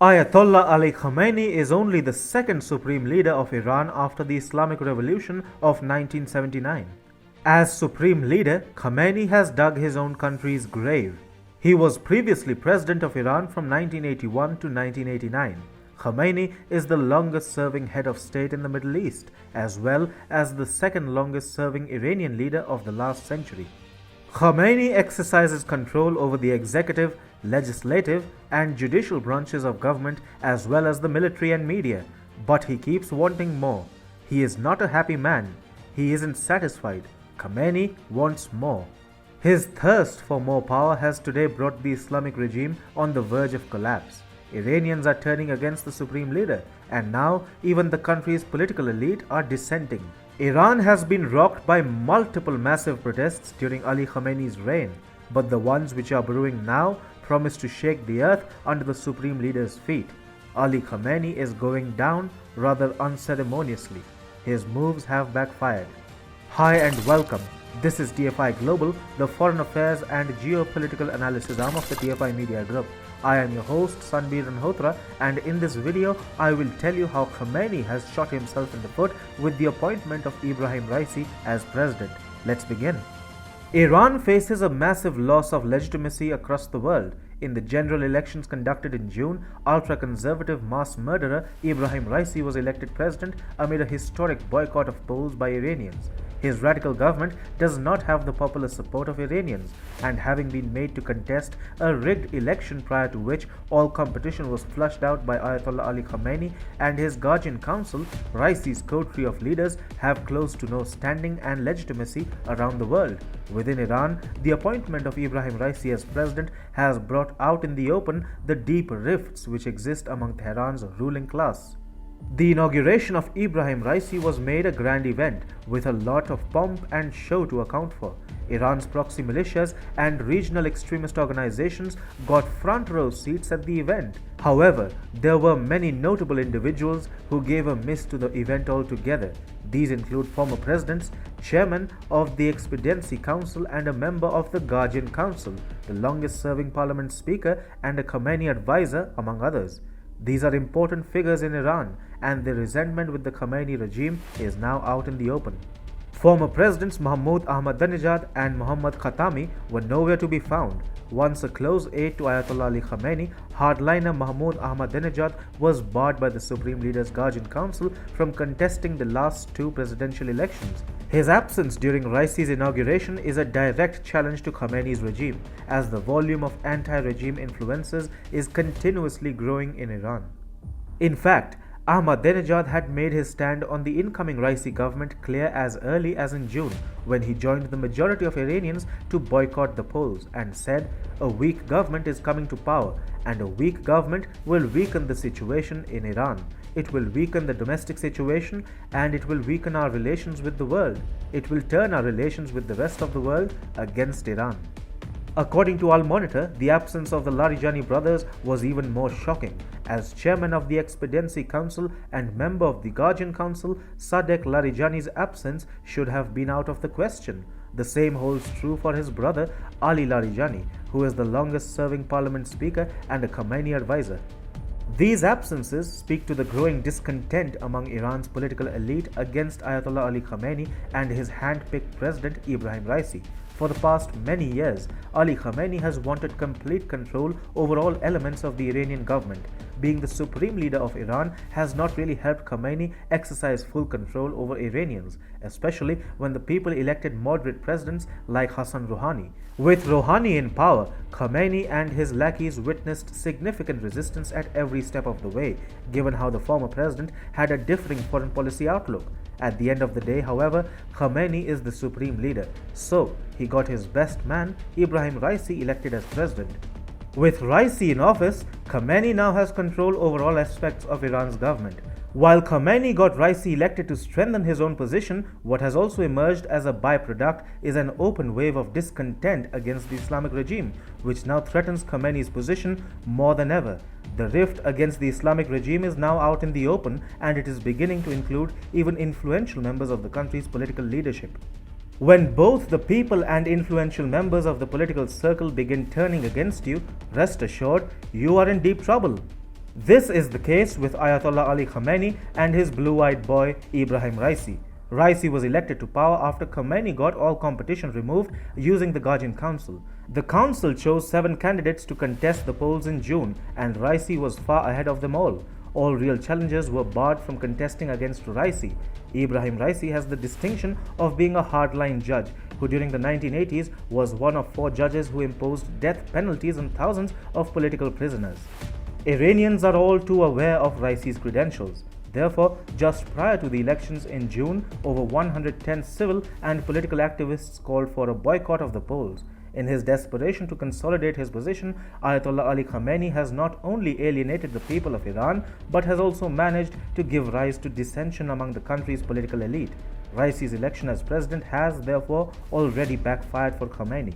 Ayatollah Ali Khamenei is only the second supreme leader of Iran after the Islamic Revolution of 1979. As supreme leader, Khamenei has dug his own country's grave. He was previously president of Iran from 1981 to 1989. Khamenei is the longest serving head of state in the Middle East, as well as the second longest serving Iranian leader of the last century. Khamenei exercises control over the executive, legislative, and judicial branches of government as well as the military and media, but he keeps wanting more. He is not a happy man. He isn't satisfied. Khamenei wants more. His thirst for more power has today brought the Islamic regime on the verge of collapse. Iranians are turning against the supreme leader, and now even the country's political elite are dissenting. Iran has been rocked by multiple massive protests during Ali Khamenei's reign, but the ones which are brewing now promise to shake the earth under the supreme leader's feet. Ali Khamenei is going down rather unceremoniously. His moves have backfired. Hi and welcome. This is TFI Global, the foreign affairs and geopolitical analysis arm of the TFI Media Group. I am your host Sanbir Ranhotra, and in this video I will tell you how Khamenei has shot himself in the foot with the appointment of Ebrahim Raisi as president. Let's begin. Iran faces a massive loss of legitimacy across the world. In the general elections conducted in June, ultra-conservative mass murderer Ebrahim Raisi was elected president amid a historic boycott of polls by Iranians. His radical government does not have the popular support of Iranians, and having been made to contest a rigged election prior to which all competition was flushed out by Ayatollah Ali Khamenei and his Guardian Council, Raisi's coterie of leaders have close to no standing and legitimacy around the world. Within Iran, the appointment of Ebrahim Raisi as president has brought out in the open the deep rifts which exist among Tehran's ruling class. The inauguration of Ebrahim Raisi was made a grand event with a lot of pomp and show to account for. Iran's proxy militias and regional extremist organizations got front row seats at the event. However, there were many notable individuals who gave a miss to the event altogether. These include former presidents, chairman of the Expediency Council and a member of the Guardian Council, the longest serving parliament speaker and a Khamenei advisor, among others. These are important figures in Iran, and the resentment with the Khamenei regime is now out in the open. Former presidents Mahmoud Ahmadinejad and Mohammad Khatami were nowhere to be found. Once a close aide to Ayatollah Ali Khamenei, hardliner Mahmoud Ahmadinejad was barred by the Supreme Leader's Guardian Council from contesting the last two presidential elections. His absence during Raisi's inauguration is a direct challenge to Khamenei's regime, as the volume of anti-regime influences is continuously growing in Iran. In fact, Ahmadinejad had made his stand on the incoming Raisi government clear as early as in June, when he joined the majority of Iranians to boycott the polls and said, "A weak government is coming to power, and a weak government will weaken the situation in Iran. It will weaken the domestic situation, and it will weaken our relations with the world. It will turn our relations with the rest of the world against Iran." According to Al Monitor, the absence of the Larijani brothers was even more shocking. As chairman of the Expediency Council and member of the Guardian Council, Sadek Larijani's absence should have been out of the question. The same holds true for his brother Ali Larijani, who is the longest serving parliament speaker and a Khamenei advisor. These absences speak to the growing discontent among Iran's political elite against Ayatollah Ali Khamenei and his hand-picked president Ebrahim Raisi. For the past many years, Ali Khamenei has wanted complete control over all elements of the Iranian government. Being the supreme leader of Iran has not really helped Khamenei exercise full control over Iranians, especially when the people elected moderate presidents like Hassan Rouhani. With Rouhani in power, Khamenei and his lackeys witnessed significant resistance at every step of the way, given how the former president had a differing foreign policy outlook. At the end of the day, however, Khamenei is the supreme leader, so he got his best man, Ebrahim Raisi, elected as president. With Raisi in office, Khamenei now has control over all aspects of Iran's government. While Khamenei got Raisi elected to strengthen his own position, what has also emerged as a byproduct is an open wave of discontent against the Islamic regime, which now threatens Khamenei's position more than ever. The rift against the Islamic regime is now out in the open, and it is beginning to include even influential members of the country's political leadership. When both the people and influential members of the political circle begin turning against you, rest assured you are in deep trouble. This is the case with Ayatollah Ali Khamenei and his blue-eyed boy Ibrahim Raisi. Raisi was elected to power after Khamenei got all competition removed using the Guardian Council. The council chose 7 candidates to contest the polls in June, and Raisi was far ahead of them all. All real challengers were barred from contesting against Raisi. Ibrahim Raisi has the distinction of being a hardline judge who during the 1980s was one of 4 judges who imposed death penalties on thousands of political prisoners. Iranians are all too aware of Raisi's credentials. Therefore, just prior to the elections in June, over 110 civil and political activists called for a boycott of the polls. In his desperation to consolidate his position, Ayatollah Ali Khamenei has not only alienated the people of Iran, but has also managed to give rise to dissension among the country's political elite. Raisi's election as president has, therefore, already backfired for Khamenei.